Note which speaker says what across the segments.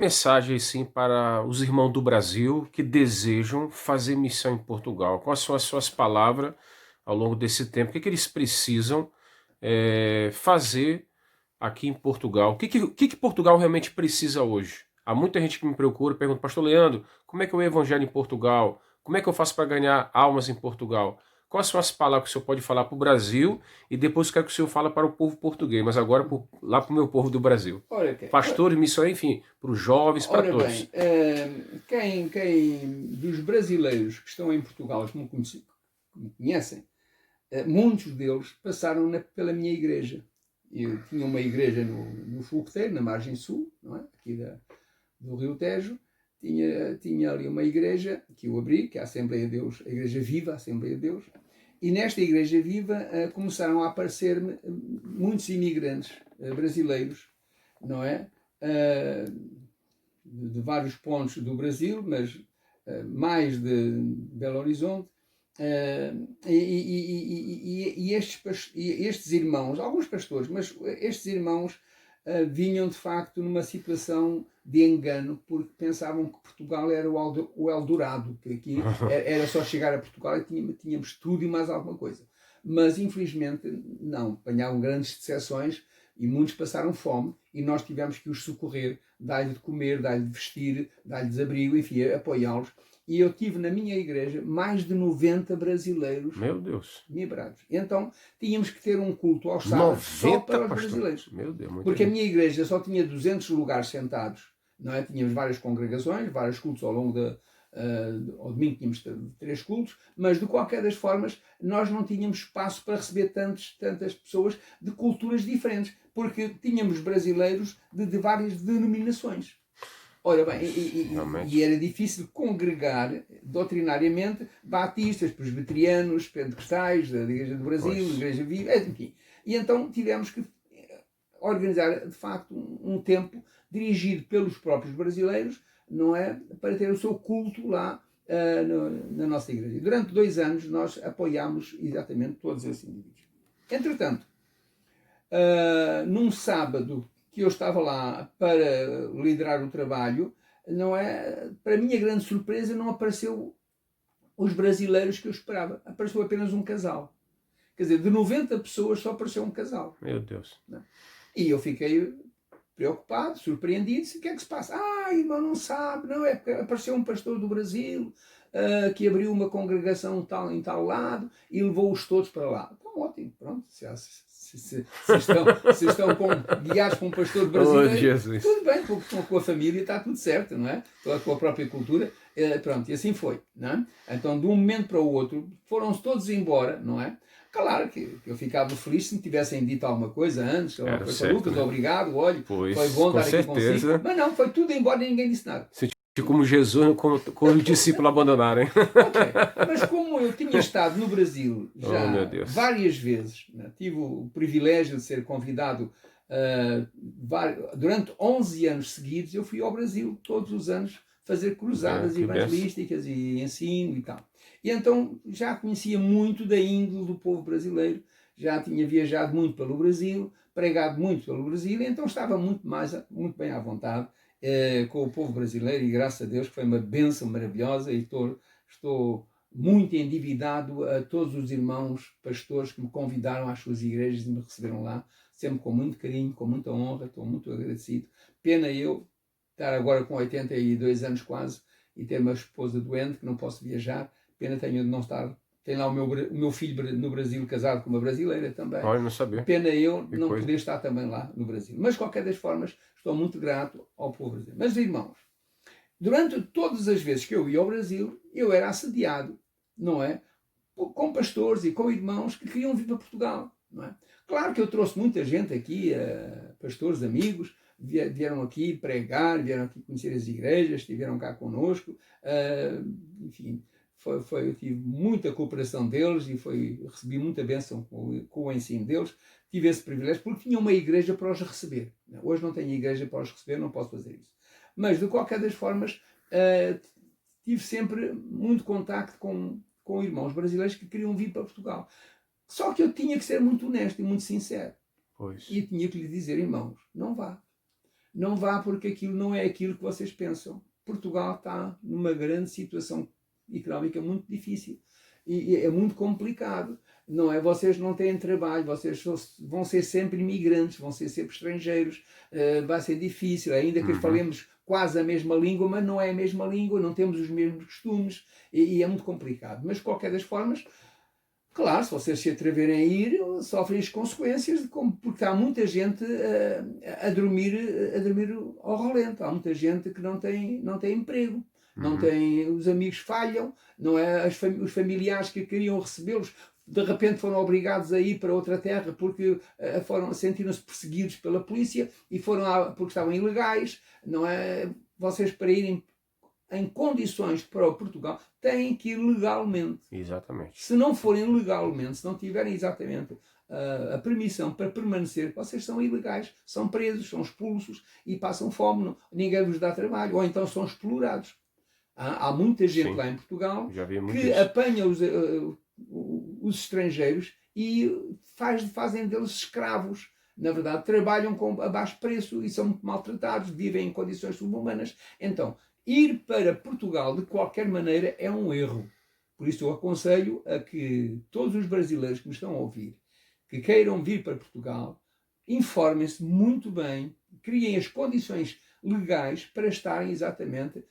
Speaker 1: mensagem assim para os irmãos do Brasil que desejam fazer missão em Portugal? Quais são as suas palavras ao longo desse tempo? O que eles precisam fazer aqui em Portugal? O que Portugal realmente precisa hoje? Há muita gente que me procura e pergunta, Pastor Leandro, como é que eu evangelho em Portugal? Como é que eu faço para ganhar almas em Portugal? Quais são as palavras que o senhor pode falar para o Brasil e depois quero que o senhor fale para o povo português, mas agora lá para o meu povo do Brasil?
Speaker 2: Ora,
Speaker 1: Pastores, missionários, enfim, para os jovens, para
Speaker 2: ora bem,
Speaker 1: todos.
Speaker 2: quem dos brasileiros que estão em Portugal, que me conhecem, muitos deles passaram pela minha igreja. Eu tinha uma igreja no Fogoteiro, na margem sul, não é? Aqui do Rio Tejo. Tinha ali uma igreja que eu abri, que é a Assembleia de Deus, a Igreja Viva, a Assembleia de Deus. E nesta Igreja Viva começaram a aparecer muitos imigrantes brasileiros, não é? De vários pontos do Brasil, mas mais de Belo Horizonte. Estes irmãos, alguns pastores, mas estes irmãos vinham de facto numa situação de engano, porque pensavam que Portugal era o Eldorado, que aqui era só chegar a Portugal e tínhamos tudo e mais alguma coisa. Mas infelizmente não, apanhavam grandes decepções e muitos passaram fome e nós tivemos que os socorrer, dar-lhe de comer, dar-lhe de vestir, dar-lhes abrigo, enfim, apoiá-los. E eu tive na minha igreja mais de 90 brasileiros.
Speaker 1: Meu Deus.
Speaker 2: Mibrados. Então tínhamos que ter um culto aos sábados só para os brasileiros.
Speaker 1: Meu Deus,
Speaker 2: porque a minha igreja só tinha 200 lugares sentados, não é? Tínhamos várias congregações, vários cultos ao longo ao domingo tínhamos 3 cultos, mas de qualquer das formas nós não tínhamos espaço para receber tantas pessoas de culturas diferentes, porque tínhamos brasileiros de várias denominações. Ora bem, e era difícil congregar doutrinariamente batistas, presbiterianos, pentecostais, da Igreja do Brasil, da Igreja Viva, enfim. E então tivemos que organizar, de facto, um tempo dirigido pelos próprios brasileiros, não é? Para ter o seu culto lá na nossa igreja. E durante 2 anos nós apoiámos exatamente todos esses indivíduos. Entretanto, num sábado que eu estava lá para liderar o trabalho, não é? Para minha grande surpresa, não apareceu os brasileiros que eu esperava. Apareceu apenas um casal. Quer dizer, de 90 pessoas só apareceu um casal.
Speaker 1: Meu Deus.
Speaker 2: E eu fiquei preocupado, surpreendido. O que é que se passa? Irmão, não sabe. Não, é porque apareceu um pastor do Brasil que abriu uma congregação em tal lado e levou-os todos para lá. Então, ótimo, pronto. Se estão guiados por um pastor brasileiro, tudo bem, com a família está tudo certo, não é? Com a própria cultura, pronto, e assim foi, não é? Então, de um momento para o outro, foram-se todos embora, não é? Claro que eu ficava feliz se me tivessem dito alguma coisa antes, ou coisa, certo, Lucas, né? Obrigado, olha, foi bom estar aqui consigo. Mas não, foi tudo embora e ninguém disse nada.
Speaker 1: Como Jesus, com os discípulos abandonarem.
Speaker 2: Ok, mas como eu tinha estado no Brasil já várias vezes, né? Tive o privilégio de ser convidado durante 11 anos seguidos, eu fui ao Brasil todos os anos fazer cruzadas evangelísticas e ensino e tal. E então já conhecia muito da índole do povo brasileiro, já tinha viajado muito pelo Brasil, pregado muito pelo Brasil, e então estava muito bem à vontade com o povo brasileiro, e graças a Deus que foi uma bênção maravilhosa, e estou muito endividado a todos os irmãos pastores que me convidaram às suas igrejas e me receberam lá, sempre com muito carinho, com muita honra, estou muito agradecido. Pena eu estar agora com 82 anos quase e ter uma esposa doente que não posso viajar, pena tenho de não estar. Tem lá o meu filho no Brasil casado com uma brasileira também.
Speaker 1: Olha, não sabia.
Speaker 2: Pena eu não poder estar também lá no Brasil. Mas, de qualquer das formas, estou muito grato ao povo brasileiro. Mas, irmãos, durante todas as vezes que eu ia ao Brasil, eu era assediado, não é? Com pastores e com irmãos que queriam vir para Portugal, não é? Claro que eu trouxe muita gente aqui, pastores, amigos, vieram aqui pregar, vieram aqui conhecer as igrejas, estiveram cá connosco, enfim... eu tive muita cooperação deles e recebi muita bênção com o ensino deles. Tive esse privilégio porque tinha uma igreja para os receber. Hoje não tenho igreja para os receber, não posso fazer isso. Mas, de qualquer das formas, tive sempre muito contacto com irmãos brasileiros que queriam vir para Portugal. Só que eu tinha que ser muito honesto e muito sincero.
Speaker 1: Pois.
Speaker 2: E tinha que lhe dizer, irmãos, não vá. não vá porque aquilo não é aquilo que vocês pensam. Portugal está numa grande situação económica muito difícil e é muito complicado. Não é? Vocês não têm trabalho, vocês vão ser sempre imigrantes, vão ser sempre estrangeiros, vai ser difícil, ainda que falemos quase a mesma língua, mas não é a mesma língua, não temos os mesmos costumes e é muito complicado. Mas de qualquer das formas, claro, se vocês se atreverem a ir, sofrem as consequências, porque há muita gente a dormir ao relento, há muita gente que não tem emprego. Não tem, os amigos falham, não é? Os familiares que queriam recebê-los de repente foram obrigados a ir para outra terra porque sentiram-se perseguidos pela polícia e foram lá porque estavam ilegais, não é? Vocês, para irem em condições para o Portugal, têm que ir legalmente.
Speaker 1: Exatamente.
Speaker 2: Se não forem legalmente, se não tiverem exatamente a permissão para permanecer, vocês são ilegais, são presos, são expulsos e passam fome, ninguém vos dá trabalho, ou então são explorados. Há muita gente lá em Portugal que apanha os estrangeiros e fazem deles escravos. Na verdade, trabalham a baixo preço e são muito maltratados, vivem em condições subhumanas. Então, ir para Portugal de qualquer maneira é um erro. Por isso eu aconselho a que todos os brasileiros que me estão a ouvir, que queiram vir para Portugal, informem-se muito bem, criem as condições legais para estarem exatamente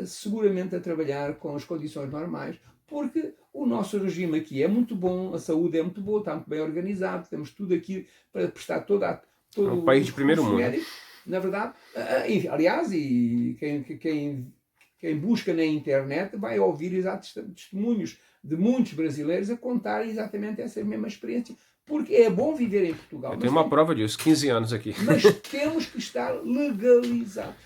Speaker 2: seguramente a trabalhar com as condições normais, porque o nosso regime aqui é muito bom, a saúde é muito boa, está muito bem organizado, temos tudo aqui para prestar todo
Speaker 1: é um país de primeiro mundo.
Speaker 2: Médico, na verdade. Aliás, e quem busca na internet vai ouvir exatos testemunhos de muitos brasileiros a contar exatamente essa mesma experiência, porque é bom viver em Portugal.
Speaker 1: Eu tenho uma prova disso, 15 anos aqui.
Speaker 2: Mas temos que estar legalizados.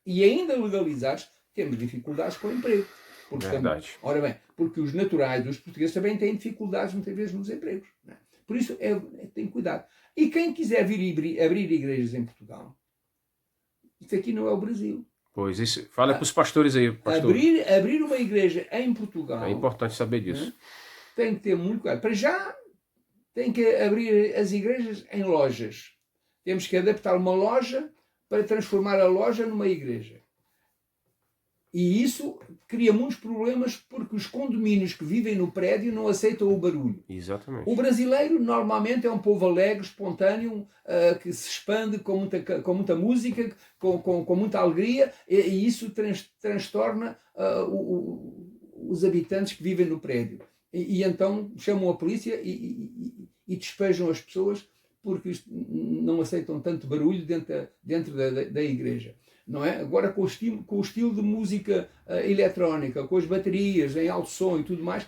Speaker 2: E ainda legalizados, temos dificuldades com o emprego.
Speaker 1: Verdade.
Speaker 2: Ora bem, porque os naturais, os portugueses, também têm dificuldades muitas vezes nos empregos. Não é? Por isso, tem cuidado. E quem quiser vir abrir igrejas em Portugal, isso aqui não é o Brasil.
Speaker 1: Pois, isso, fala para os pastores aí, pastor.
Speaker 2: Abrir uma igreja em Portugal...
Speaker 1: É importante saber disso.
Speaker 2: Tem que ter muito cuidado. Para já, tem que abrir as igrejas em lojas. Temos que adaptar uma loja para transformar a loja numa igreja. E isso cria muitos problemas porque os condomínios que vivem no prédio não aceitam o barulho.
Speaker 1: Exatamente.
Speaker 2: O brasileiro normalmente é um povo alegre, espontâneo, que se expande com muita música, com muita alegria, e isso transtorna os habitantes que vivem no prédio. E então chamam a polícia e despejam as pessoas porque não aceitam tanto barulho dentro da igreja. Não é? Agora com o estilo de música eletrónica, com as baterias em alto som e tudo mais,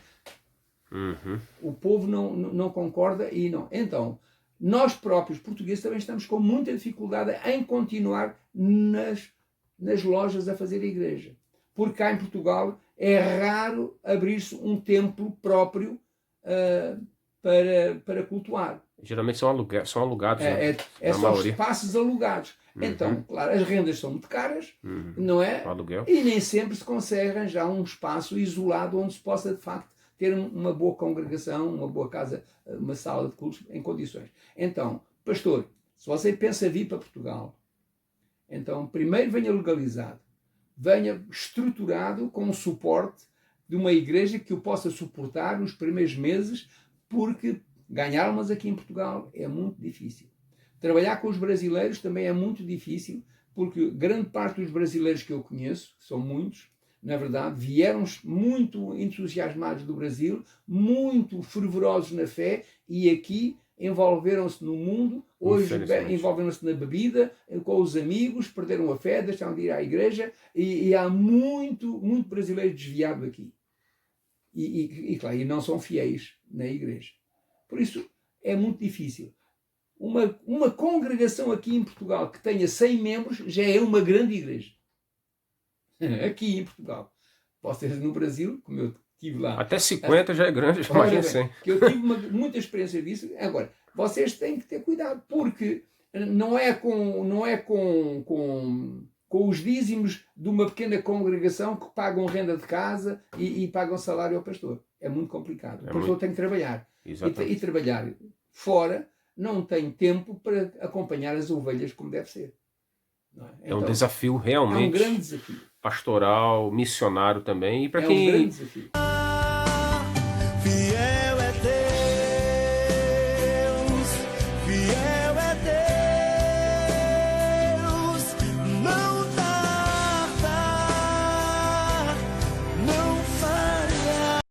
Speaker 2: o povo não concorda e não. Então, nós próprios portugueses também estamos com muita dificuldade em continuar nas lojas a fazer a igreja. Porque cá em Portugal é raro abrir-se um templo próprio para cultuar.
Speaker 1: Geralmente são alugados.
Speaker 2: São espaços alugados. Então, claro, as rendas são muito caras, não é?
Speaker 1: O aluguel.
Speaker 2: E nem sempre se consegue arranjar um espaço isolado onde se possa, de facto, ter uma boa congregação, uma boa casa, uma sala de cultos em condições. Então, pastor, se você pensa vir para Portugal, então primeiro venha legalizado, venha estruturado com o suporte de uma igreja que o possa suportar nos primeiros meses, porque ganhar almas aqui em Portugal é muito difícil. Trabalhar com os brasileiros também é muito difícil, porque grande parte dos brasileiros que eu conheço, que são muitos, na verdade, vieram muito entusiasmados do Brasil, muito fervorosos na fé, e aqui envolveram-se no mundo, hoje envolveram-se na bebida, com os amigos, perderam a fé, deixaram de ir à igreja, e há muito brasileiro desviado aqui. Claro, e não são fiéis na igreja. Por isso, é muito difícil. Uma congregação aqui em Portugal que tenha 100 membros já é uma grande igreja. Aqui em Portugal. Vocês no Brasil, como eu tive lá...
Speaker 1: Até 50 já é grande, imagina 100.
Speaker 2: Que eu tive muita experiência disso. Agora, vocês têm que ter cuidado, porque não é com os dízimos de uma pequena congregação que pagam renda de casa e pagam salário ao pastor. É muito complicado. O pastor tem que trabalhar. E trabalhar fora não tem tempo para acompanhar as ovelhas como deve ser. não é?
Speaker 1: É um
Speaker 2: Então,
Speaker 1: desafio
Speaker 2: é um grande
Speaker 1: realmente
Speaker 2: desafio.
Speaker 1: pastoral, missionário também, e para
Speaker 2: É um grande
Speaker 1: quem
Speaker 2: desafio.